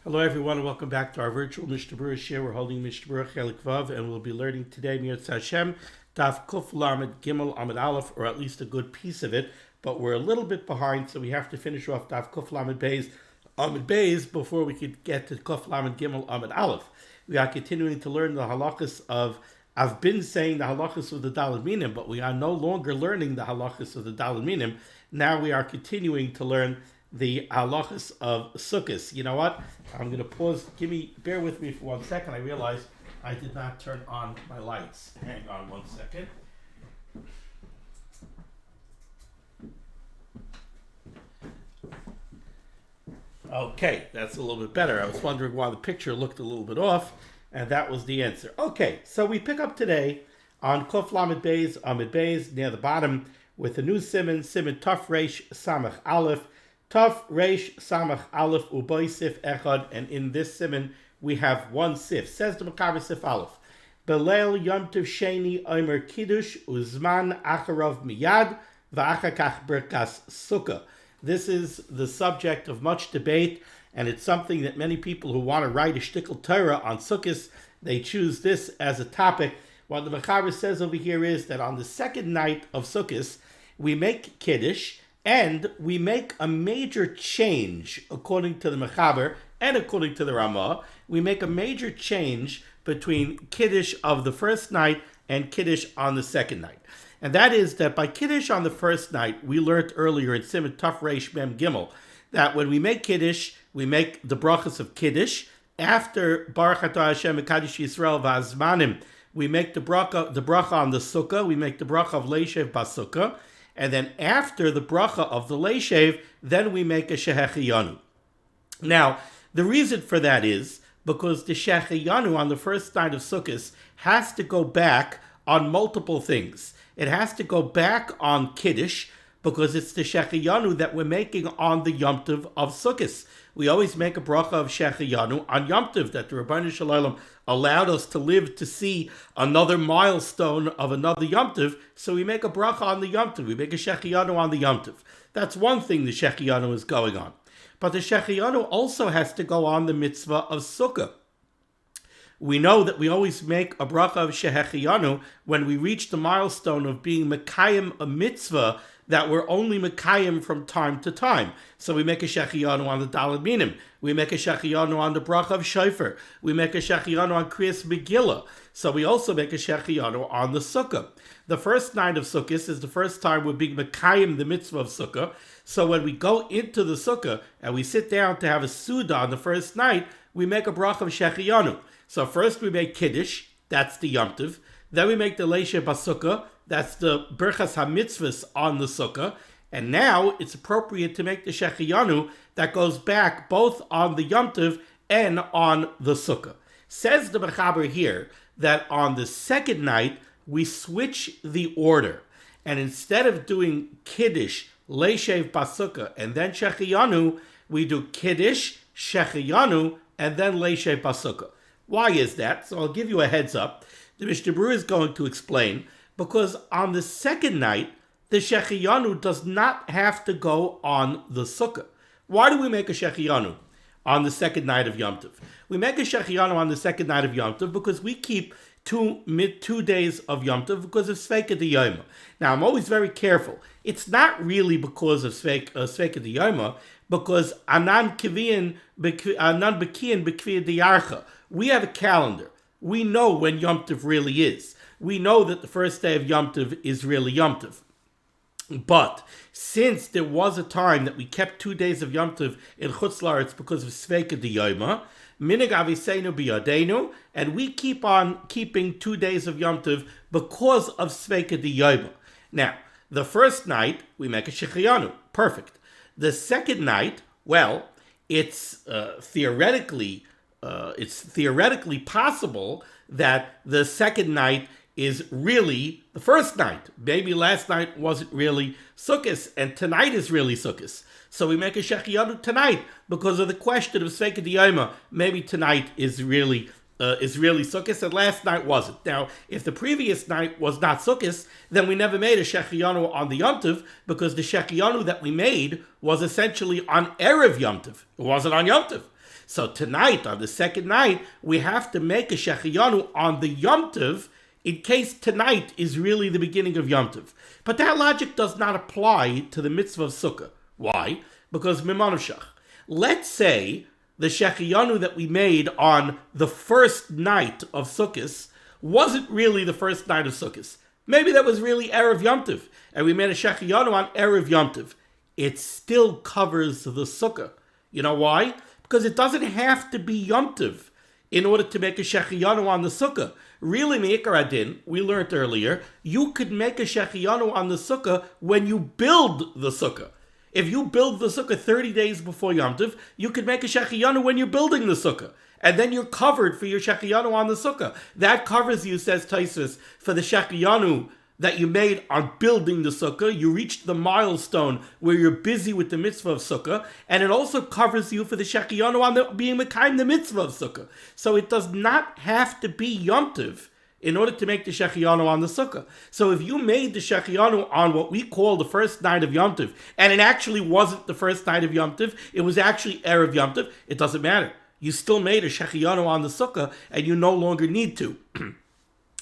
Hello everyone and welcome back to our virtual Mishnah Berurah share. We're holding Mishnah Berurah Chelik Vav and we'll be learning today Mirz Hashem Daf Kuf Lamed Gimel Amid Aleph, or at least a good piece of it, but we're a little bit behind, so we have to finish off Daf Kuf Lamed Beis Amid Beis before we could get to Kuf Lamed Gimel Amid Aleph. We are continuing to learn the halachas of, I've been saying the halachas of the Daled Minim, but we are no longer learning the halachas of the Daled Minim. Now we are continuing to learn the halachas of Sukkos. You know what? I'm going to pause. Bear with me for 1 second. I realize I did not turn on my lights. Hang on 1 second. Okay, that's a little bit better. I was wondering why the picture looked a little bit off, and that was the answer. Okay, so we pick up today on Kuf Lamed Beis Amid Beis near the bottom with the new Siman Taf Reish Samach Aleph. Taf Reish Samach Aleph Uboy Sif Echad, and in this Siman we have one Sif. Says the Makaber Sif Aleph. Beleil Yom Tov Sheni Omer Kiddush Uzman Acharov Miyad Va'achakach Berkas Sukkah. This is the subject of much debate, and it's something that many people who want to write a shtickle Torah on Sukkos, they choose this as a topic. What the Makaber says over here is that on the second night of Sukkos, we make Kiddush, and we make a major change, according to the Mechaber and according to the Ramah. We make a major change between Kiddush of the first night and Kiddush on the second night. And that is that by Kiddush on the first night, we learned earlier in Siman Taf Reish Mem Gimel, that when we make Kiddush, we make the brachas of Kiddush. After Baruch Atah Hashem Mekadosh Yisrael V'Azmanim, we make the bracha on the Sukkah, we make the bracha of Leishev Basukkah. And then after the bracha of the Leishev, then we make a Shehechiyanu. Now, the reason for that is because the Shehechiyanu on the first night of Sukkot has to go back on multiple things. It has to go back on Kiddush, because it's the Shehechiyanu that we're making on the Yom Tov of Sukkot. We always make a bracha of Shehechiyanu on Yom Tov, that the Rebbeinu Shalom allowed us to live to see another milestone of another Yom Tov, so we make a bracha on the Yom Tov. We make a Shehechiyanu on the Yom Tov. That's one thing the Shehechiyanu is going on. But the Shehechiyanu also has to go on the mitzvah of Sukkah. We know that we always make a bracha of Shehechiyanu when we reach the milestone of being Mekayim a mitzvah that we're only Mekayim from time to time. So we make a Shehechiyanu on the Daled Minim. We make a Shehechiyanu on the bracha of Shofar. We make a Shehechiyanu on Kriyas Megillah. So we also make a Shehechiyanu on the Sukkah. The first night of Sukkot is the first time we're being Mekayim the mitzvah of Sukkah. So when we go into the Sukkah and we sit down to have a Suda on the first night, we make a bracha of Shehechiyanu. So first we make Kiddush, that's the Yom Tov. Then we make the Leishev Basukkah, that's the Berchas HaMitzvahs on the Sukkah. And now it's appropriate to make the Shehechiyanu that goes back both on the Yom Tov and on the Sukkah. Says the Mechaber here that on the second night, we switch the order. And instead of doing Kiddush, Leishev Basukkah, and then Shehechiyanu, we do Kiddush, Shehechiyanu, and then Leishev Basukkah. Why is that? So I'll give you a heads up. The Mishnah Berurah is going to explain, because on the second night, the Shehechiyanu does not have to go on the Sukkah. Why do we make a Shehechiyanu on the second night of Yom Tov? We make a Shehechiyanu on the second night of Yom Tov because we keep two days of Yom Tov because of Sveika D'Yoma. Now, I'm always very careful. It's not really because of Sveika D'Yoma, because Anan Bekian B'Kviya D'Yarcha. We have a calendar. We know when Yom Tov really is. We know that the first day of Yom Tov is really Yom Tov. But since there was a time that we kept 2 days of Yom Tov in Chutz La'aretz because of Sveika D'Yoma, Minig Aviseinu B'Yadeinu, and we keep on keeping 2 days of Yom Tov because of Sveika D'Yoma. Now, the first night, we make a Shehechiyanu. Perfect. The second night, well, it's theoretically possible that the second night is really the first night. Maybe last night wasn't really Sukkos, and tonight is really Sukkos. So we make a Shehechiyanu tonight because of the question of Sveika D'Yoma. Maybe tonight is really Sukkos, and last night wasn't. Now, if the previous night was not Sukkos, then we never made a Shehechiyanu on the Yom Tov, because the Shehechiyanu that we made was essentially on Erev Yom Tov. It wasn't on Yom Tov. So tonight, on the second night, we have to make a Shechiyanu on the Yom Tov in case tonight is really the beginning of Yom Tov. But that logic does not apply to the mitzvah of Sukkah. Why? Because Mimanushach. Let's say the Shechiyanu that we made on the first night of Sukkot wasn't really the first night of Sukkot. Maybe that was really Erev Yom Tov, and we made a Shechiyanu on Erev Yom Tov. It still covers the Sukkah. You know why? Because it doesn't have to be Yom Tov in order to make a Shechiyanu on the Sukkah. Really, Me'ikar Adin, we learned earlier, you could make a Shechiyanu on the Sukkah when you build the Sukkah. If you build the Sukkah 30 days before Yom Tov, you could make a Shechiyanu when you're building the Sukkah. And then you're covered for your Shechiyanu on the Sukkah. That covers you, says Taisus, for the Shechiyanu that you made on building the Sukkah. You reached the milestone where you're busy with the mitzvah of Sukkah. And it also covers you for the Shechiyanu on being Mekayim the mitzvah of Sukkah. So it does not have to be Yom Tov in order to make the Shechiyanu on the Sukkah. So if you made the Shechiyanu on what we call the first night of Yom Tov, and it actually wasn't the first night of Yom Tov, it was actually Erev Yom Tov, it doesn't matter. You still made a Shechiyanu on the Sukkah, and you no longer need to.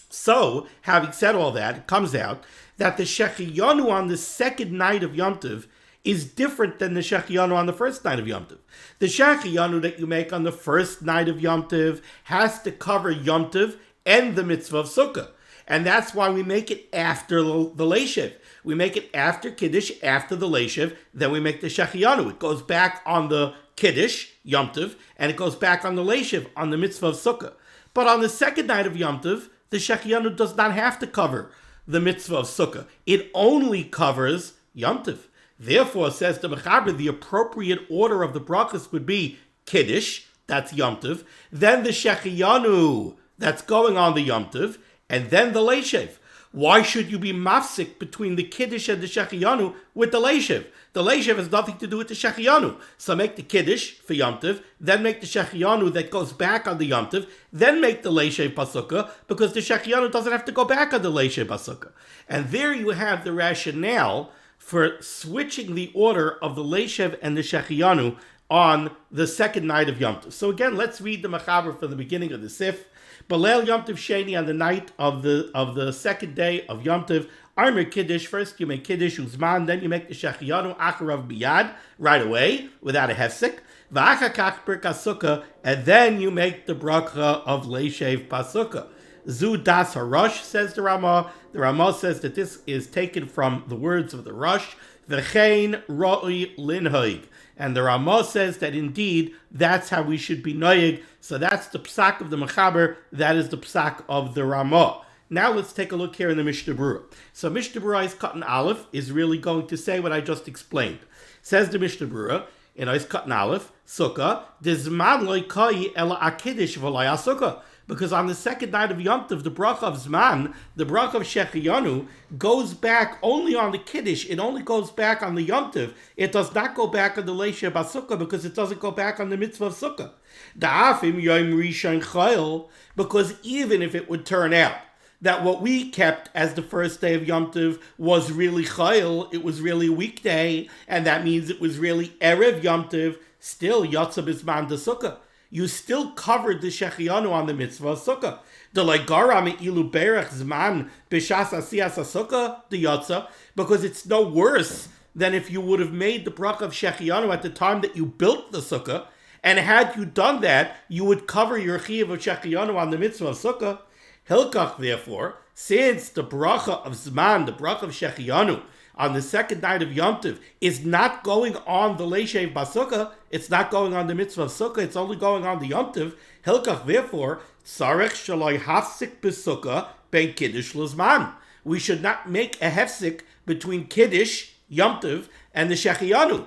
So, having said all that, it comes out that the Shechiyanu on the second night of Yom Tov is different than the Shechiyanu on the first night of Yom Tov. The Shechiyanu that you make on the first night of Yom Tov has to cover Yom Tov and the mitzvah of Sukkah. And that's why we make it after the Leishev. We make it after Kiddush, after the Leishev, then we make the Shechiyanu. It goes back on the Kiddush, Yom Tov, and it goes back on the Leishev, on the mitzvah of Sukkah. But on the second night of Yom Tov, the Shechiyanu does not have to cover the mitzvah of Sukkah. It only covers Yom Tov. Therefore, says the Mechaber, the appropriate order of the brachas would be Kiddush, that's Yom Tov, then the Shechiyanu, that's going on the Yom Tov, and then the Leishev. Why should you be mafsik between the Kiddush and the Shechiyanu with the Leishev? The Leishev has nothing to do with the Shechiyanu. So make the Kiddush for Yom Tov, then make the Shechiyanu that goes back on the Yom Tov, then make the Leishev Pasukah, because the Shechiyanu doesn't have to go back on the Leishev Pasukah. And there you have the rationale for switching the order of the Leishev and the Shechiyanu on the second night of Yom Tov. So again, let's read the Mechaber from the beginning of the Sif. Balel Yom Tov Sheni, on the night of the second day of Yom Tov, Armer Kiddush. First you make Kiddush Uzman, then you make the Shechiyanu Acharav Biyad, right away, without a hefsek. V'achakach Birkas Sukkah, and then you make the bracha of Leishev Pasukah. Zu Das Harosh, says the Ramah. The Ramah says that this is taken from the words of the Rosh. V'chein Roi Linhoig. And the Ramah says that indeed, that's how we should be noyeg. So that's the psak of the Mechaber, that is the psak of the Ramah. Now let's take a look here in the Mishnah Berurah. So Mishnah Berurah is Katan Aleph, is really going to say what I just explained. Says the Mishnah Berurah, in Ois Katan Aleph, Sukkah, Dizman loy kai ela akidish v'lay Sukkah. Because on the second night of Yom Tov, the bracha of Zman, the bracha of Shechiyanu, goes back only on the Kiddush. It only goes back on the Yom Tov. It does not go back on the Leishev Basukah because it doesn't go back on the mitzvah of Sukkah. Da'afim Yom Rishon Chayil, because even if it would turn out that what we kept as the first day of Yom Tov was really Chayil, it was really a weekday, and that means it was really Erev Yom Tov, still Yotza B'Zman de Sukkah. You still covered the Shechiyanu on the mitzvah of Sukkah. The Legara Me'ilu Berech Zman B'Shas Asiyas HaSukkah the Yotza, because it's no worse than if you would have made the bracha of Shechiyanu at the time that you built the Sukkah, and had you done that, you would cover your Chiyuv of Shechiyanu on the mitzvah of Sukkah. Hilkach, therefore, since the bracha of Zman, the bracha of Shechiyanu, on the second night of Yom Tov, is not going on the Leishev Basukah, it's not going on the mitzvah of Sukkah, it's only going on the Yom Tov. Hilkach, therefore, Tzarech Shaloi Hafsik B'Sukkah Ben Kiddush L'Zman. We should not make a hefsik between Kiddush, Yom Tov, and the Shechiyanu,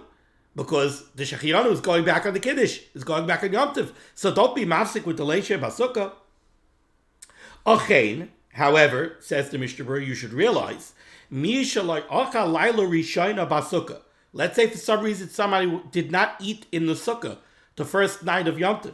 because the Shechiyanu is going back on the Kiddush, is going back on Yom Tov. So don't be mafsik with the Leishev Basukah. Achein, however, says the Mishnah Berurah, you should realize, let's say for some reason somebody did not eat in the sukkah the first night of Yom Tov.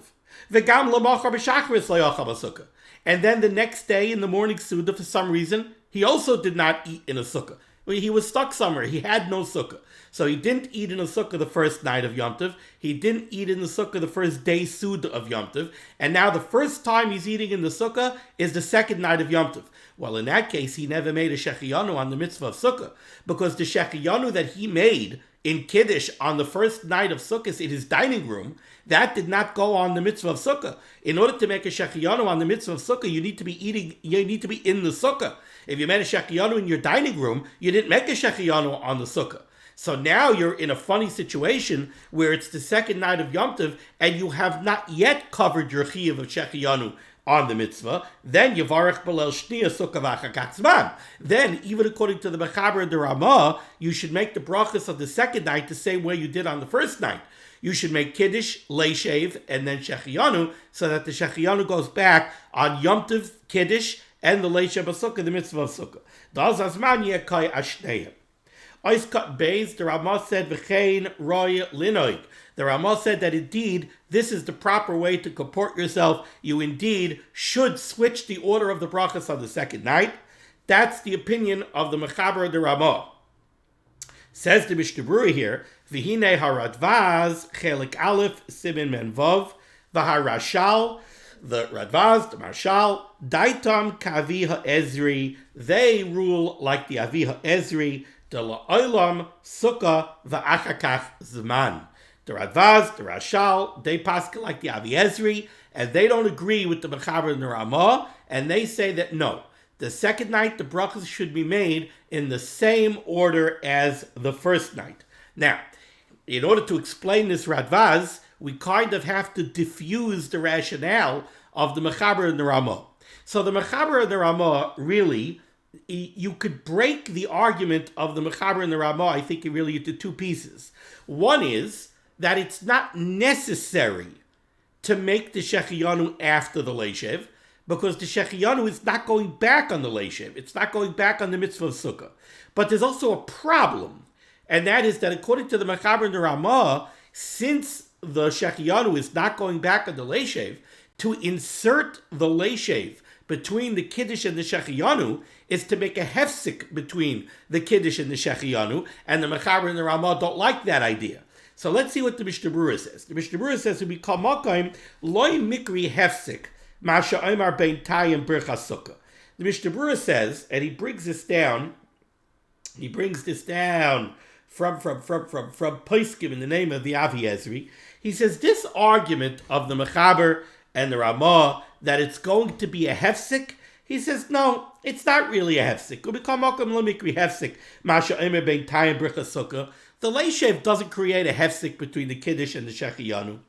And then the next day in the morning Suda, for some reason, he also did not eat in a sukkah. He was stuck somewhere. He had no sukkah. So he didn't eat in a sukkah the first night of Yom Tov. He didn't eat in the sukkah the first day Suda of Yom Tov. And now the first time he's eating in the sukkah is the second night of Yom Tov. Well, in that case, he never made a shechiyanu on the mitzvah of sukkah, because the shechiyanu that he made in Kiddush on the first night of Sukkot in his dining room, that did not go on the mitzvah of sukkah. In order to make a shechiyanu on the mitzvah of sukkah, you need to be in the sukkah. If you made a shechiyanu in your dining room, you didn't make a shechiyanu on the sukkah. So now you're in a funny situation where it's the second night of Yom Tov and you have not yet covered your chiyuv of shechiyanu on the mitzvah. Then Yavarech Balel Shniya Sukkah V'Achakach Zman. Then, even according to the Mechaber and the Ramah, you should make the brachas of the second night the same way you did on the first night. You should make Kiddush, Leishev, and then Shechiyanu, so that the Shechiyanu goes back on Yom Tov, Kiddush, and the Leishev Sukkah, the mitzvah of Sukkah. Daz Azman Yekai Ashneim. Oiskat Beis, the Ramah said, V'chein Roy Linoig. The Ramah said that indeed, this is the proper way to comport yourself. You indeed should switch the order of the brachas on the second night. That's the opinion of the Mechaber and the Ramah. Says the Mishnah Berurah here, V'hinei haradvaz, chelik aleph, simin men vav, v'harashal, the Radvaz, the Marshal, Daitam Kavi HaEzri, they rule like the Avi HaEzri, the La'olam, Sukkah, V'achakach Zman. The Radvaz, the Rashal, they paskin like the Avi Ezri, and they don't agree with the Mechaber and the Ramah, and they say that no, the second night the brachas should be made in the same order as the first night. Now, in order to explain this Radvaz, we kind of have to diffuse the rationale of the Mechaber and the Ramah. So the Mechaber and the Ramah, really, you could break the argument of the Mechaber and the Ramah, I think, really into two pieces. One is that it's not necessary to make the Shechiyanu after the Leishev, because the Shechiyanu is not going back on the Leishev. It's not going back on the mitzvah of Sukkah. But there's also a problem, and that is that according to the Mechaber and the Ramah, since the Shechiyanu is not going back on the Leishev, to insert the Leishev between the Kiddush and the Shechiyanu is to make a hefsik between the Kiddush and the Shechiyanu, and the Mechaber and the Ramah don't like that idea. So let's see what the Mishnah Berurah says. The Mishnah Berurah says, "We call Makaim loy mikri hefsik masha oimar bein tayim birchas sukkah." The Mishnah Berurah says, and he brings this down. He brings this down from Poskim in the name of the Avi Ezri. He says this argument of the Mechaber and the Ramah that it's going to be a hefsik. He says no, it's not really a hefsik. We call Makaim loy mikri hefsik masha oimar bein tayim birchas sukkah. The Leishev doesn't create a hefsik between the Kiddush and the Shechiyanu.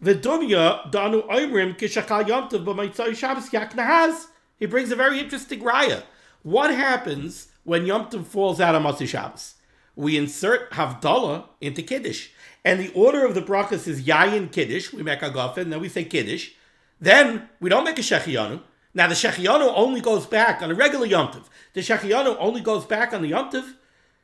V'dunya danu oimrim k'shachal Yom Tov b'maitzai Shabbos yaknahaz. He brings a very interesting raya. What happens when Yom Tov falls out on Motzei Shabbos? We insert Havdalah into Kiddush. And the order of the brachas is Yayin Kiddush. We make a Agafen, then we say Kiddush. Then we don't make a Shechiyanu. Now the Shechiyanu only goes back on a regular Yom Tov. The Shechiyanu only goes back on the Yom Tov.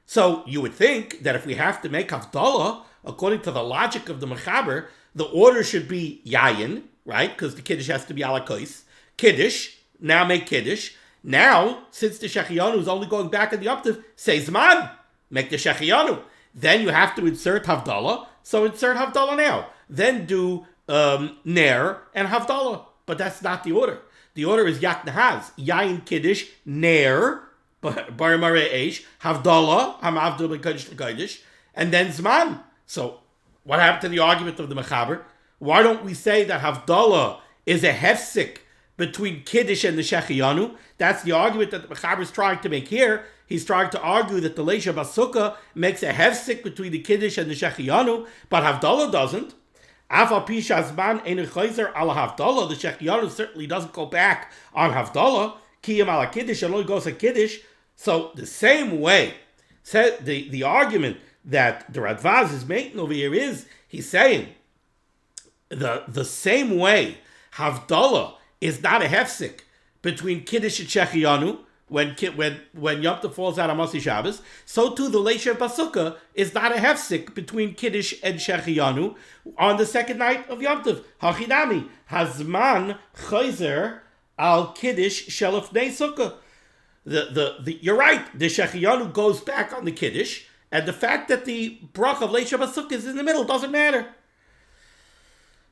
So you would think that if we have to make Havdalah, according to the logic of the Mechaber, the order should be Yayin, right? Because the Kiddush has to be ala kois. Kiddush, now make Kiddush. Now, since the Shechiyanu is only going back on the Yom Tov, say Zman, make the Shechiyanu. Then you have to insert Havdalah, so insert Havdalah now. Then do Ner and Havdalah. But that's not the order. The order is Yak Nahaz, Yayin Kiddush, Ner, Bar Mare Eish, Havdalah, Hamavdul B'Kodesh L'Kodesh, and then Zman. So, what happened to the argument of the Mechaber? Why don't we say that Havdalah is a hefsik between Kiddush and the Shechiyanu? That's the argument that the Mechaber is trying to make here. He's trying to argue that the Leisha Basukah makes a hefsik between the Kiddush and the Shechiyanu, but Havdalah doesn't. Afal Pisha Zman Ein Chayzer Ala Havdalah. The Shechiyanu certainly doesn't go back on Havdalah. Kiyam Ala Kiddush, it only goes to Kiddush. So the same way, the argument that the Radvaz is making over here is, he's saying, the same way Havdalah is not a hefsik between Kiddush and Shechiyanu, when Yom Tov falls out on Motzei Shabbos, so too the Leisha Basukah is not a hefsik between Kiddush and Shechiyanu on the second night of Yom Tov. Hachinami Hazman Chayzer al kiddush shelef nei sukkah. You're right. The Shechiyanu goes back on the kiddush, and the fact that the brach of leishav basukah is in the middle doesn't matter.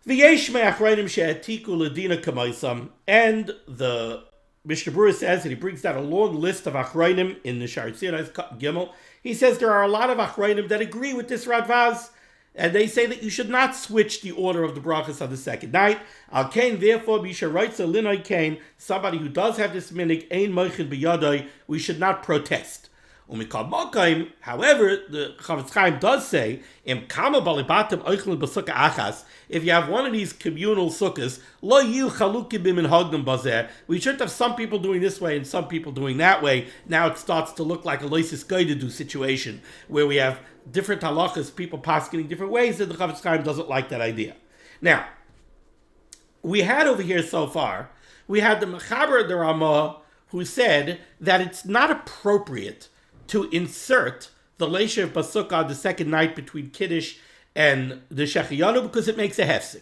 V'yesh me'achrayim she'atiku ledina kamaisam, and the Mishnah Berurah says that he brings down a long list of achrayim in the Shar Tzion's Gimel. He says there are a lot of achrayim that agree with this Radvaz, and they say that you should not switch the order of the brachas on the second night. Al kain, therefore, misha writes a linay kain, somebody who does have this minig, ein moichin b'yadai, we should not protest. Umikal Mokayim, however, the Chavetz Chaim does say, Im kama balibatim oichlin b'sukkah achas, if you have one of these communal sukkahs, lo yu chalukim b'minhagdim bazeh, we shouldn't have some people doing this way and some people doing that way. Now it starts to look like a leisis goydadu situation, where we have different halachas, people paskening different ways, and the Chavetz Chaim doesn't like that idea. Now, we had over here so far, we had the Mechaber the Ramah, who said that it's not appropriate to insert the leishav basukah the second night between Kiddush and the Shechiyanu because it makes a hefsek.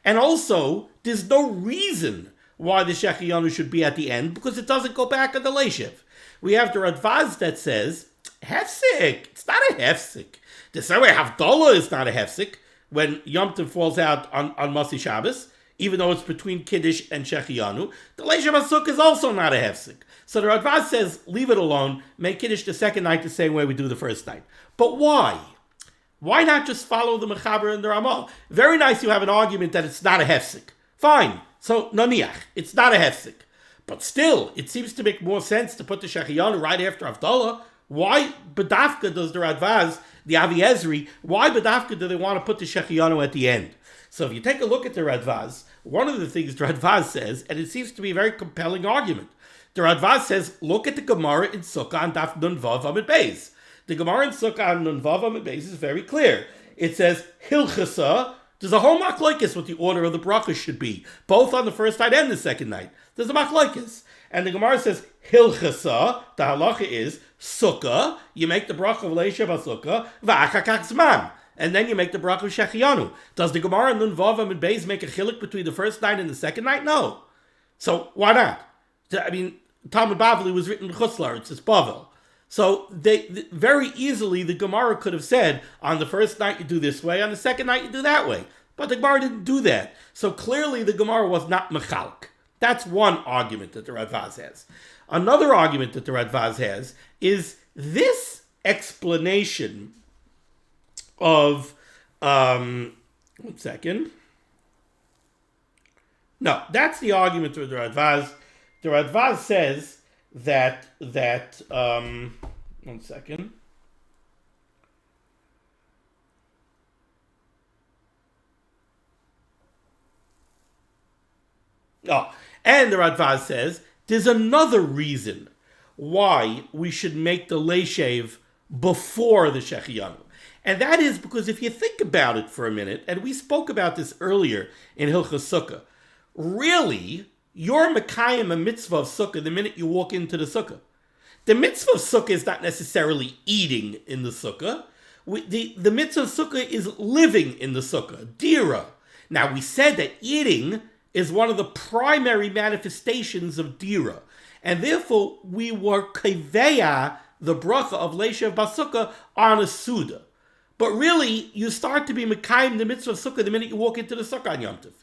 And also, there's no reason why the Shechiyanu should be at the end because it doesn't go back on the leishav. We have the Radvaz that says, hefsek, it's not a hefsek. The same way Havdalah is not a hefsek when Yom Tov falls out on Masi Shabbos, even though it's between Kiddush and Shechiyanu. The leishav basukah is also not a hefsek. So the Radvaz says, leave it alone, make Kiddush the second night the same way we do the first night. But why? Why not just follow the Mechaber and the Ramah? Very nice you have an argument that it's not a hefsek. Fine. So, naniach, it's not a hefsek. But still, it seems to make more sense to put the Shechiyanu right after Havdalah. Why Badafka does the Radvaz, the Avi Ezri, why Badafka do they want to put the Shechiyanu at the end? So if you take a look at the Radvaz, one of the things the Radvaz says, and it seems to be a very compelling argument, the Radvaz says, look at the Gemara in Sukkah and Daf Nun Vav Amid Beis. The Gemara in Sukkah and Nun Vav Amid Beis is very clear. It says, Hilchasa, there's a whole machlokes what the order of the brachas should be, both on the first night and the second night. There's a machlokes. And the Gemara says, Hilchasa, the halacha is, Sukkah, you make the bracha of Leisha Basukah, V'achakach Zman. And then you make the bracha of Shechiyanu. Does the Gemara in Nun Vav Amid Beis make a chilik between the first night and the second night? No. So why not? I mean, Talmud Bavli was written in Chutzlar, it's Bavel. So very easily the Gemara could have said, on the first night you do this way, on the second night you do that way. But the Gemara didn't do that. So clearly the Gemara was not mechalk. That's one argument that the Radvaz has. Another argument that the Radvaz has is this explanation of, one second. No, that's the argument with the Radvaz. The Radvaz says that one second. Oh, and the Radvaz says there's another reason why we should make the leishav before the Shechiyanu. And that is because if you think about it for a minute, and we spoke about this earlier in Hilchas Sukkah, really, you're Mekayim a mitzvah of Sukkah the minute you walk into the Sukkah. The mitzvah of Sukkah is not necessarily eating in the Sukkah. The mitzvah of Sukkah is living in the Sukkah, dira. Now, we said that eating is one of the primary manifestations of dira. And therefore, we were keveya, the bracha of Leishav Basukah, on a Suda. But really, you start to be Mekayim the mitzvah of Sukkah the minute you walk into the Sukkah on Yom Tov.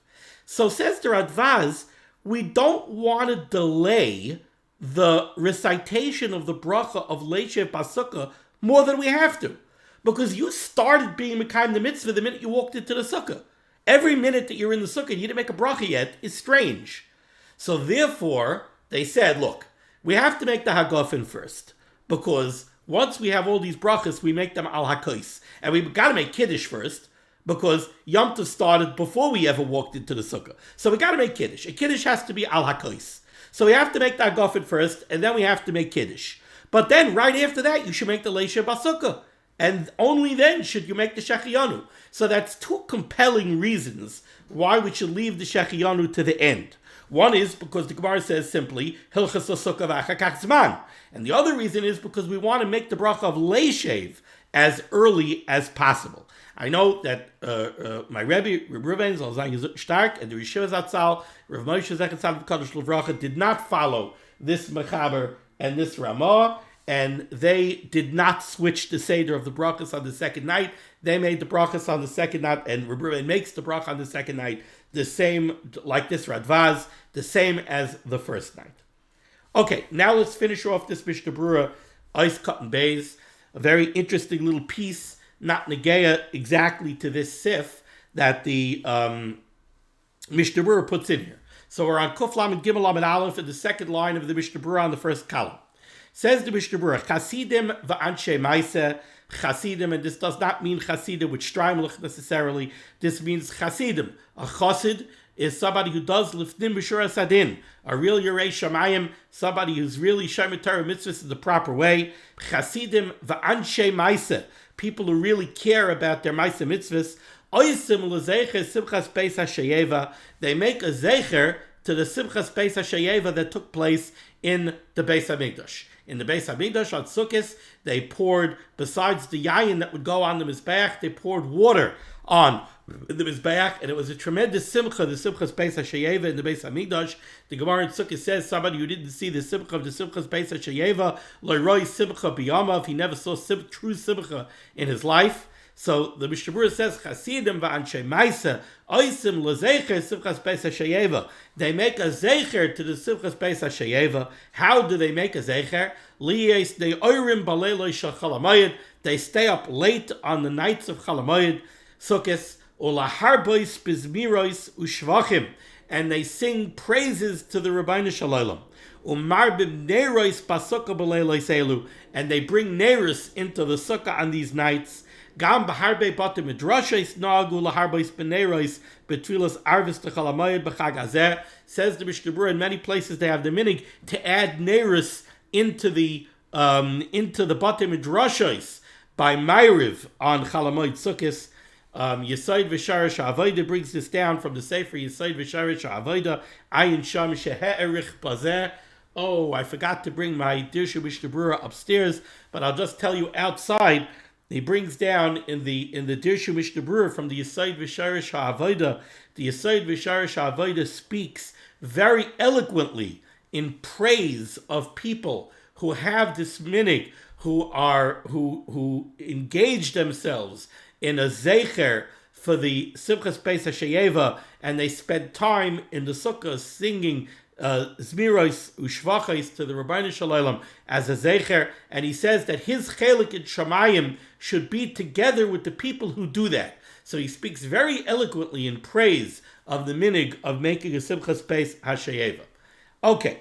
So says the Radvaz, we don't want to delay the recitation of the bracha of Leishav Basukah more than we have to. Because you started being Mekayim the mitzvah the minute you walked into the Sukkah. Every minute that you're in the Sukkah and you didn't make a bracha yet is strange. So therefore, they said, look, we have to make the Hagafen first. Because once we have all these brachas, we make them al hakois. And we've got to make Kiddush first. Because Yom Tov started before we ever walked into the Sukkah. So we got to make Kiddush. A Kiddush has to be al hakois. So we have to make the Hagafen first, and then we have to make Kiddush. But then, right after that, you should make the Leisha Basukah. And only then should you make the Shechiyanu. So that's two compelling reasons why we should leave the Shechiyanu to the end. One is because the Gemara says simply, Hilchas Sukkah v'achakach zman. And the other reason is because we want to make the bracha of Leishav as early as possible. I know that my Rebbe, Reb Reuven, Zal Zayin Gezut Stark, and the Rishiva Zatzal, Rav Moshe Zechat Tzaddik Kadosh Levracha, did not follow this Mechaber and this Ramah, and they did not switch the Seder of the brachas on the second night. They made the brachas on the second night, and Reb Reuven makes the bracha on the second night the same, like this Radvaz, the same as the first night. Okay, now let's finish off this Mishnah Berurah, Ice Cotton Bays, a very interesting little piece, not negeya exactly to this sif that the Mishnah Berurah puts in here. So we're on Kuf Lamed Gimel Lamed Aleph in the second line of the Mishnah Berurah on the first column. Says the Mishnah Berurah, Chasidim va'anshe maaseh, Chasidim, and this does not mean Chasidim with Streimlich necessarily. This means Chasidim. A Chasid is somebody who does Lifnim B'Shur Sadin, a real Yerei Shamayim, somebody who's really Shemet Torah mitzvahs in the proper way. Chasidim va'anshe maaseh, people who really care about their maaseh mitzvahs. Oisim l'zeicher Simchas Beis HaSheyeva, they make a zeicher to the Simchas Beis HaSheyeva that took place in the Beis HaMikdash. In the Beis HaMikdash on Sukkot, they poured, besides the yayin that would go on the Mizbeach, they poured water on the Mizbeach, and it was a tremendous simcha, the Simchas Beis HaSheyeva in the Beis HaMikdash. The Gemara in Sukkot says, somebody who didn't see the simcha of the Simchas Beis HaSheyeva, lo'roi simcha b'yamav, he never saw true simcha in his life. So the Mishnah Berurah says, Chasidim va'anshe maaseh, oisim l'zeicher Simchas Beis HaSheyeva. They make a zeicher to the Simchas Beis HaSheyeva. How do they make a zeicher? Liyes de oirim baleiloi shel Chol HaMoed. They stay up late on the nights of Chol HaMoed, Sukkos, ulaharbois bizmirois ushvachim, and they sing praises to the Rebbeinu Shalom. Umarbim neiros basukkah baleiloi selu, and they bring neiros into the sukkah on these nights. Gam b'harbe batim midrashos nagu laharbois beneiros betfilas arvis techol hamoed b'chag hazeh. Says the Mishnah Berurah, in many places they have the minig to add neiros into the batim midrashos by Ma'ariv on Chol Hamoed Sukkos. Yesod v'sharish ha'avoda brings this down from the Sefer Yesod v'sharish ha'avoda ayin sham shehe'erich bazeh. Oh, I forgot to bring my Dirshu Mishnah Berurah upstairs, but I'll just tell you outside. He brings down in the Dirshu Mishnah Berurah from the Yesod v'sharish ha'avoda. The Yesod v'sharish ha'avoda speaks very eloquently in praise of people who have this minig, who engage themselves in a zeicher for the Simchas Beis HaSheyeva, and they spend time in the sukkah singing Zmiros Ushvachos to the Rebbeinu Shalom as a zeicher, and he says that his chelik in Shamayim should be together with the people who do that. So he speaks very eloquently in praise of the minig of making a Simchas Beis HaSheyeva. Okay,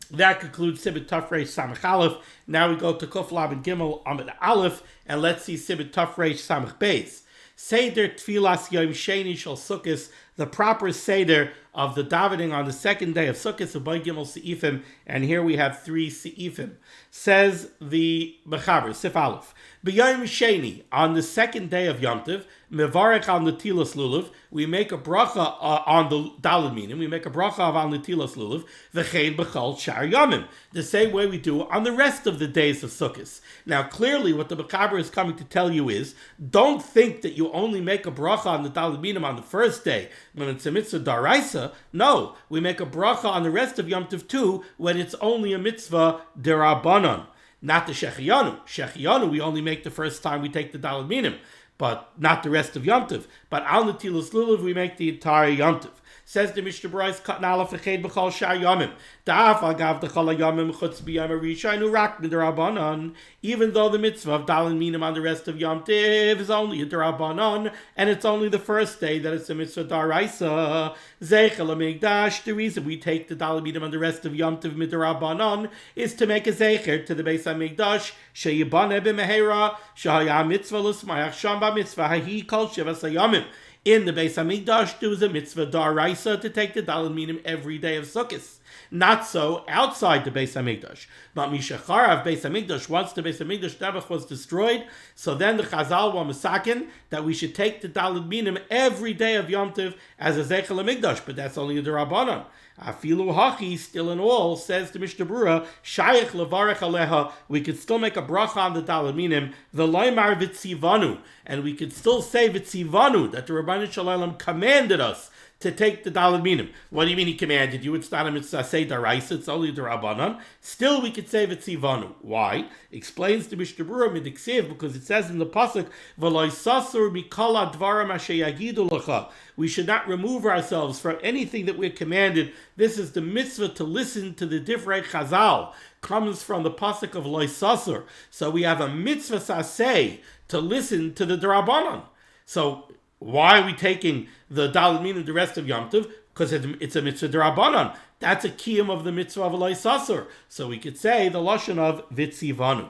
that concludes Siman Tafresh Samach Aleph. Now we go to Kuf Lamed Gimel Amid Aleph, and let's see Siman Tafresh Samach Beis. Seder Tfilas Yom Sheni Shel Sukkos, the proper Seder of the davening on the second day of Sukkot, of Bay Gimel Seifim, and here we have 3 Seifim. Says the Mechaber, Sif Aleph, B'Yom Sheni, on the second day of Yom Tov, Mevarech al Netilas Lulav, we make a bracha on the Daled Minim, we make a bracha on Netilas Lulav, V'chein B'chol Shar Yomim, the same way we do on the rest of the days of Sukkot. Now clearly what the Mechaber is coming to tell you is, don't think that you only make a bracha on the Daled Minim on the first day, when it's a mitzvah daraisa. No, we make a bracha on the rest of Yom Tov too, when it's only a mitzvah derabanan. Not the Shechiyanu. Shechiyanu we only make the first time we take the Daled Minim, but not the rest of Yom Tov. But al Netilas Lulav we make the entire Yom Tov. Says the Mishnah Berurah, Katan Aleph V'chein B'chol Shar Yomim. Da'af agav d'chol Yomim chutz b'yom harishon u'rak mid'Rabbanan. Even though the mitzvah of Daled Minim on the rest of Yom Tov is only a d'Rabbanan, and it's only the first day that it's a mitzvah d'Oraisa. Zeichel HaMikdash. The reason we take the Daled Minim on the rest of Yom Tov mid'Rabbanan is to make a zeicher to the Beis HaMikdash sheyibaneh b'mehera shehaya mitzvah l'smayach sham b'mitzvah hahi kol shivas hayomim. In the Beis HaMikdash, there was a mitzvah daraisa to take the Daled Minim every day of Sukkot. Not so outside the Beis Hamikdash. But Mishacharav Beis Hamikdash, once the Beis Hamikdash Nebuch was destroyed, so then the Chazal were masakin that we should take the Daled Minim every day of Yom Tov as a Zeichel HaMikdash, but that's only a Derabanan. Afilu Hachi, still in all, says the Mishnah Berurah, Shayach Levarech Aleha, we could still make a bracha on the Daled Minim, the Loimar Vitzivanu, and we could still say Vitzivanu, that the Rabbanan Shalom commanded us to take the Daled Minim. What do you mean he commanded you? It's not a mitzvah say daraisa, it's only the Rabbanan. Still we could say Vitzivanu. Why? Explains the Mishnah Berurah Midiksiv, because it says in the pasuk, V'loi sasur mikala dvaram asher yagidu lecha. We should not remove ourselves from anything that we're commanded. This is the mitzvah to listen to the divrei Chazal. Comes from the pasuk of Loi sasur. So we have a mitzvah saseh to listen to the Drabanan. So why are we taking the Daled Minim the rest of Yom Tov? Because it's a mitzvah Drabanan. That's a kiyum of the mitzvah of Loi sasur. So we could say the lashon of Vitzivanu.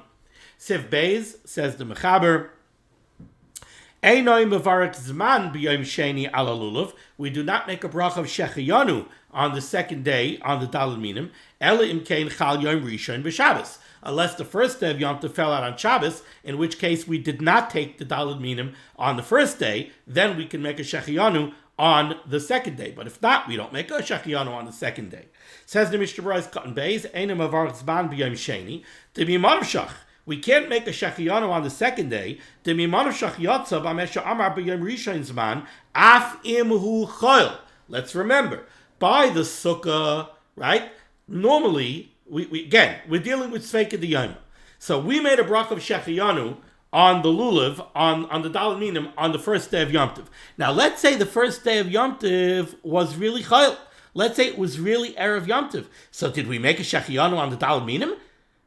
Siv Beis, says the Mechaber, we do not make a bracha of Shechiyanu on the second day on the Daled Minim, unless the first day of Yom Tov fell out on Shabbos, in which case we did not take the Daled Minim on the first day, then we can make a Shechiyanu on the second day. But if not, we don't make a Shechiyanu on the second day. Says the Mishnah Berurah Cotton Beis, we can't make a Shechiyanu on the second day. Let's remember, by the Sukkah, right? Normally, we're dealing with Sveika D'Yoma. So we made a bracha of Shechiyanu on the Lulav, on the Daled Minim, on the first day of Yom Tov. Now, let's say the first day of Yom Tov was really Chayil. Let's say it was really Erev Yom Tov. So did we make a Shechiyanu on the Daled Minim?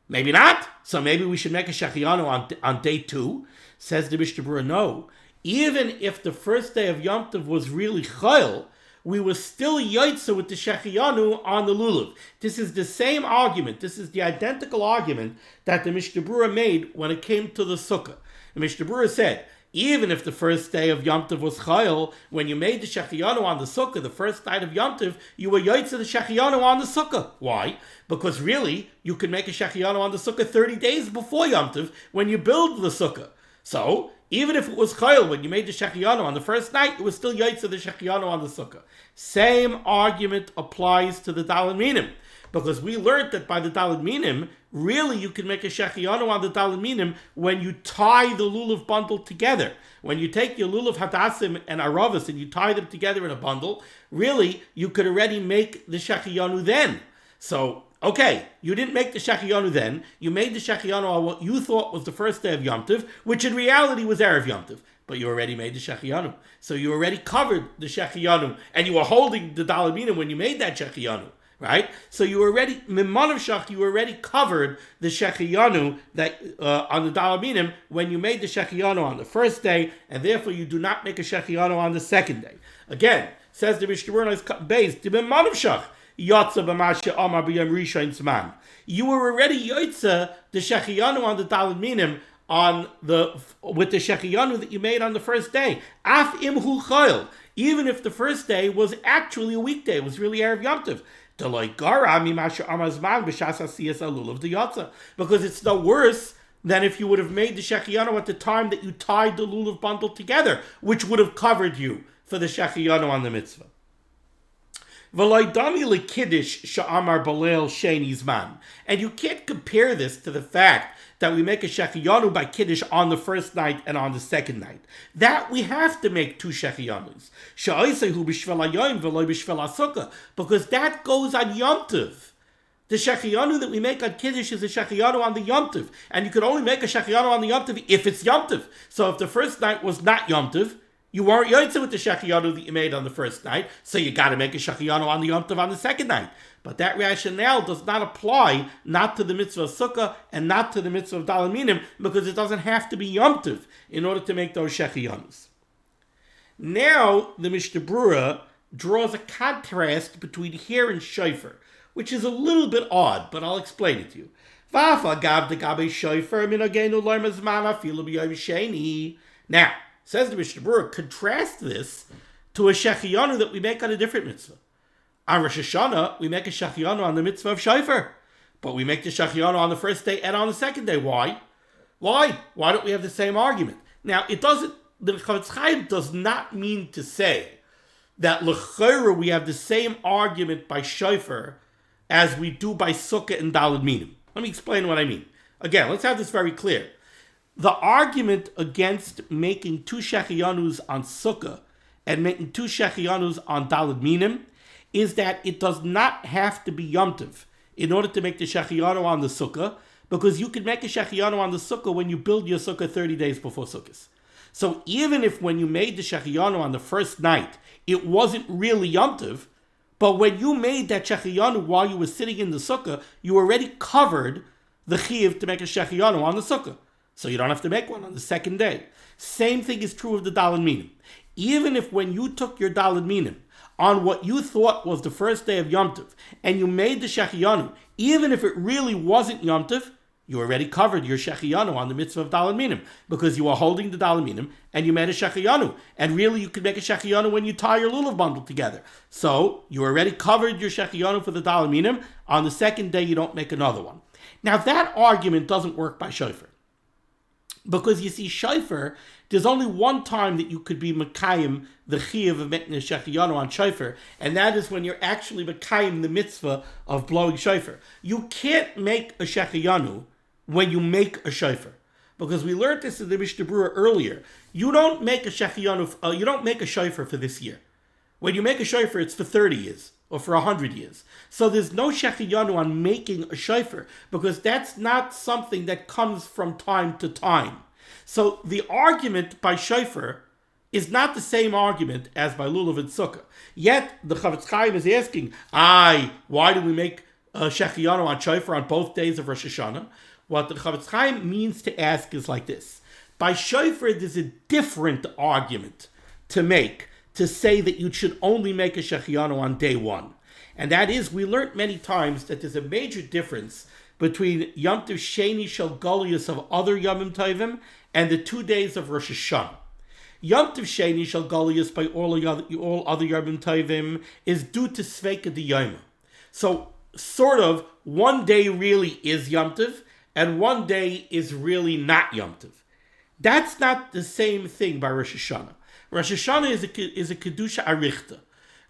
Maybe not. So maybe we should make a Shechiyanu on day 2. Says the Mishnah Berurah, no. Even if the first day of Yom Tov was really Chayil, we were still Yoitza with the Shechiyanu on the Lulav. This is the same argument. This is the identical argument that the Mishnah Berurah made when it came to the Sukkah. The Mishnah Berurah said, even if the first day of Yom Tov was Chayil, when you made the Shechiyanu on the Sukkah, the first night of Yom Tov, you were Yoitza the Shechiyanu on the Sukkah. Why? Because really, you could make a Shechiyanu on the Sukkah 30 days before Yom Tov when you build the Sukkah. So, even if it was Chayil when you made the Shechiyanu on the first night, it was still Yoitza the Shechiyanu on the Sukkah. Same argument applies to the Daled Minim. Because we learned that by the Daled Minim, really you can make a Shechiyanu on the Daled Minim when you tie the Lulav bundle together. When you take your Lulav Hadassim and Aravas and you tie them together in a bundle, really you could already make the Shechiyanu then. So, okay, you didn't make the Shechiyanu then. You made the Shechiyanu on what you thought was the first day of Yom Tov, which in reality was Erev Yom Tov. But you already made the Shechiyanu. So you already covered the Shechiyanu, and you were holding the Daled Minim when you made that Shechiyanu. Right? So you already, Mimanav Shach, you already covered the Shechiyanu that on the Daled Minim when you made the Shechiyanu on the first day, and therefore you do not make a Shechiyanu on the second day. Again, says the Mishnah Berurah Beis, the Mimanav Shach, Yotza b'mashe Amar b'yom Rishon Zman. You were already Yotza the Shechiyanu on the Daled Minim with the Shechiyanu that you made on the first day. Af imhu chayil. Even if the first day was actually a weekday, it was really Erev Yom Tov. Because it's no worse than if you would have made the Shechiyanu at the time that you tied the Lulav bundle together, which would have covered you for the Shechiyanu on the mitzvah. And you can't compare this to the fact that we make a Shechiyanu by Kiddush on the first night and on the second night. That we have to make 2 Shechiyanus. Because that goes on Yom Tov. The Shechiyanu that we make on Kiddush is a Shechiyanu on the Yom Tov. And you can only make a Shechiyanu on the Yom Tov if it's Yom Tov. So if the first night was not Yom Tov, you weren't Yotzei with the Shechiyanu that you made on the first night, so you got to make a Shechiyanu on the Yom Tov on the second night. But that rationale does not apply not to the mitzvah of Sukkah and not to the mitzvah of Daled Minim, because it doesn't have to be Yom Tov in order to make those Shechiyanus. Now the Mishnah Berurah draws a contrast between here and Shofar, which is a little bit odd, but I'll explain it to you. Now, says the Mishnah Berurah, contrast this to a Shechiyanu that we make on a different mitzvah. On Rosh Hashanah, we make a Shachianu on the mitzvah of Shofar. But we make the Shachianu on the first day and on the second day. Why? Why? Why don't we have the same argument? Now, the Chavetz Chaim does not mean to say that l'chayra we have the same argument by Shofar as we do by Sukkah and Daled Minim. Let me explain what I mean. Again, let's have this very clear. The argument against making 2 Shechianus on Sukkah and making 2 Shechianus on Daled Minim is that it does not have to be Yom Tov in order to make the Shechianu on the Sukkah, because you can make a Shechianu on the Sukkah when you build your Sukkah 30 days before Sukkot. So even if when you made the Shechianu on the first night, it wasn't really Yom Tov, but when you made that Shechianu while you were sitting in the Sukkah, you already covered the Chiyuv to make a Shechianu on the Sukkah. So you don't have to make one on the second day. Same thing is true of the Daled Minim. Even if when you took your Daled Minim on what you thought was the first day of Yom Tov, and you made the Shechianu, even if it really wasn't Yom Tov, you already covered your Shechianu on the mitzvah of Daled Minim, because you were holding the Daled Minim, and you made a Shechianu. And really, you could make a Shechianu when you tie your lulav bundle together. So, you already covered your Shechianu for the Daled Minim. On the second day, you don't make another one. Now, that argument doesn't work by Shofar. Because you see, Shofar, there's only one time that you could be Mekayim, the Chiyuv of making a Shechianu on Shofar, and that is when you're actually Mekayim the mitzvah of blowing Shofar. You can't make a Shechianu when you make a Shofar. Because we learned this in the Mishnah Berurah earlier. You don't make a Shechianu, you don't make a Shofar for this year. When you make a Shofar, it's for 30 years. Or for 100 years. So there's no Shechianu on making a Shofar, because that's not something that comes from time to time. So the argument by Shofar is not the same argument as by Lulav and Sukkah. Yet the Chavetz Chaim is asking, why do we make a Shechianu on Shofar on both days of Rosh Hashanah? What the Chavetz Chaim means to ask is like this. By Shofar, there's a different argument to make, to say that you should only make a Shechianu on day one. And that is, we learned many times that there's a major difference between Yom Tov Sheni Shel Golius of other Yomim Tovim and the 2 days of Rosh Hashanah. Yom Tov Sheni Shel Golius by all other Yomim Tovim is due to Sveika D'Yoma. So, sort of, one day really is Yom Tov, and one day is really not Yom Tov. That's not the same thing by Rosh Hashanah. Rosh Hashanah is a Kedusha Arichta.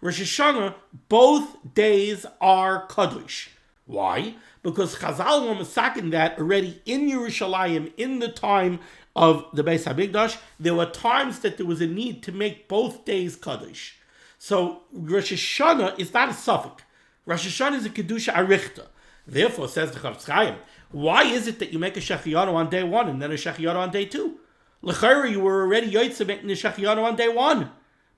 Rosh Hashanah, both days are Kadosh. Why? Because Chazal were masakin that already in Yerushalayim, in the time of the Beis HaMikdash, there were times that there was a need to make both days Kadosh. So Rosh Hashanah is not a suffix. Rosh Hashanah is a Kedusha Arichta. Therefore, says the Chavetz Chaim, why is it that you make a Shechianu on day one and then a Shechianu on day two? L'chayra, you were already Yotzei making the Shechianu on day one.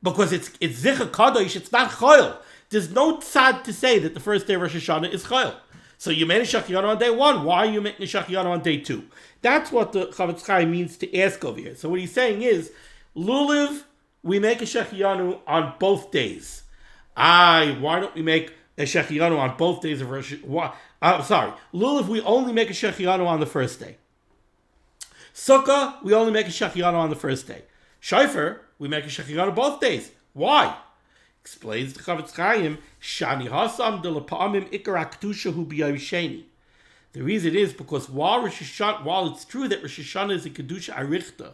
Because it's Zicha Kadosh, it's not Chayil. There's no tzad to say that the first day of Rosh Hashanah is Chayil. So you made a Shechianu on day one, why are you making a Shechianu on day two? That's what the Chavetz Chaim means to ask over here. So what he's saying is, Lulav, we make a Shechianu on both days. Why don't we make a Shechianu on both days of Rosh Hashanah? Lulav, we only make a Shechianu on the first day. Sukkah, we only make a Shechianu on the first day. Shofar, we make a Shechianu both days. Why? Explains the Chavetz Chaim, Shani Hasam de Lepa'amim Ikar HaKedusha Hu B'Yom Sheni. The reason is because while it's true that Rosh Hashanah is a Kedusha Arichta,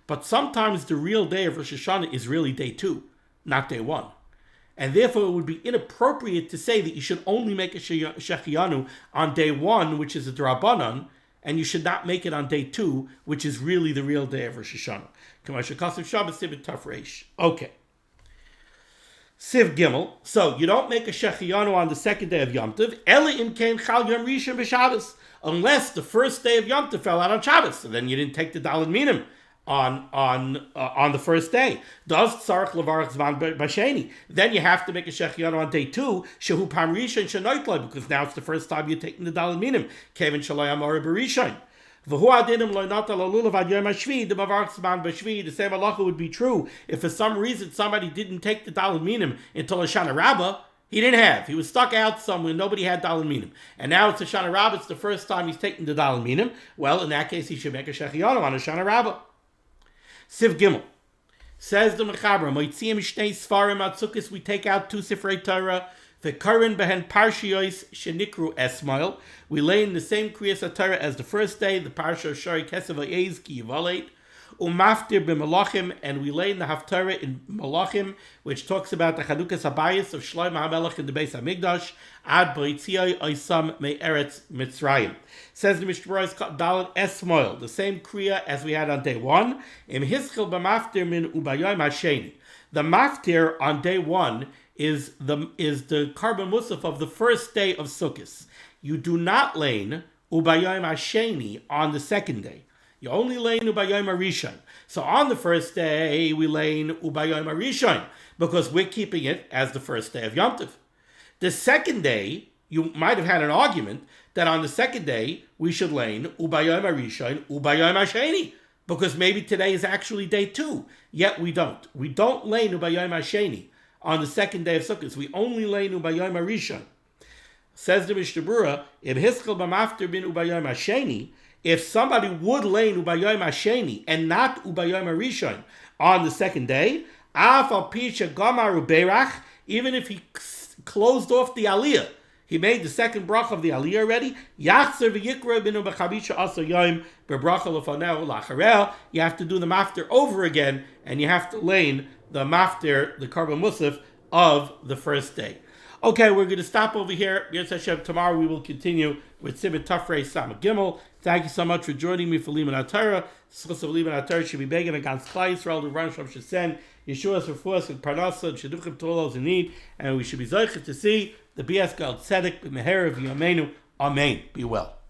but sometimes the real day of Rosh Hashanah is really day two, not day one. And therefore it would be inappropriate to say that you should only make a Shechianu on day one, which is a D'Rabbanan, and you should not make it on day two, which is really the real day of Rosh Hashanah. Okay. Siv Gimel. So you don't make a Shechianu on the second day of Yom Tov, Ela im kein Chal Yom Rishon b'Shabbos, unless the first day of Yom Tov fell out on Shabbos, so then you didn't take the Daled Minim on the first day. Does tzarich levarach zman b'sheni? Then you have to make a Shechianu on day two, shehu pam rishon shenoitloi, because now it's the first time you're taking the Daled Minim. Kevin shalai amora b'rishon. The same halacha would be true if for some reason somebody didn't take the Daled Minim until Hoshana Rabbah. He didn't have. He was stuck out somewhere. Nobody had Daled Minim. And now it's Hoshana Rabbah. It's the first time he's taking the Daled Minim. Well, in that case, he should make a Shechianu on Hoshana Rabbah. Siv Gimel. Says the Mechaber, Moitziim Shnei Sfarim Atzukis, we take out 2 Sifrei Torah, V'karin behen parshiyos shenikru esmail. We lay in the same Kriyas HaTorah as the first day, the Parsha Shari Kesav Ha'ez Ki Yivaleit. Umaftir b'malachim, and we lay in the Haftarah in Malachim, which talks about the Chanukas Habayis of Shlomo HaMelech in the Beis HaMikdash, ad b'ritziai oisam me'eretz Mitzrayim. Says the Mishnah Berurah Dalet Esmoil, the same Kriya as we had on day one. Im hischil b'maftir min ubayom hasheni. The maftir on day one is the Karban Musaf of the first day of Sukkot. You do not lane ubayom hasheni on the second day. You only lane ubayom harishon. So on the first day, we lane ubayom harishon because we're keeping it as the first day of Yom Tov. The second day, you might have had an argument that on the second day, we should lane ubayom harishon, ubayom hasheni, because maybe today is actually day 2. Yet we don't. We don't lane ubayom hasheni on the second day of Sukkot. We only lane ubayom harishon. Says the Mishnah Berurah, if hischel b'maftir bin ubayom hasheni, if somebody would lane ubayom hasheni and not ubayom harishon on the second day, af al pisha gamar uberach, even if he closed off the aliyah, he made the second bracha of the aliyah already, yachzer v'yikra binu b'chavisha asar yom b'bracha lefaneu lacharel, you have to do the maftir over again, and you have to lane the maftir, the Karban Musaf of the first day. Okay, we're going to stop over here. Yes, Hashem. Tomorrow we will continue with Siman Tafrei Sama Gimel. Thank you so much for joining me for Liman HaTorah. Schus of Liman HaTorah should be begging against Klal Yisrael, the Ran Shem Shesen, Yeshua's Refuas and Parnasa, and Sheduchim to all those in need. And we should be zeichet to see the BS God Tzedek, B'meher of Yameinu. Amen. Be well.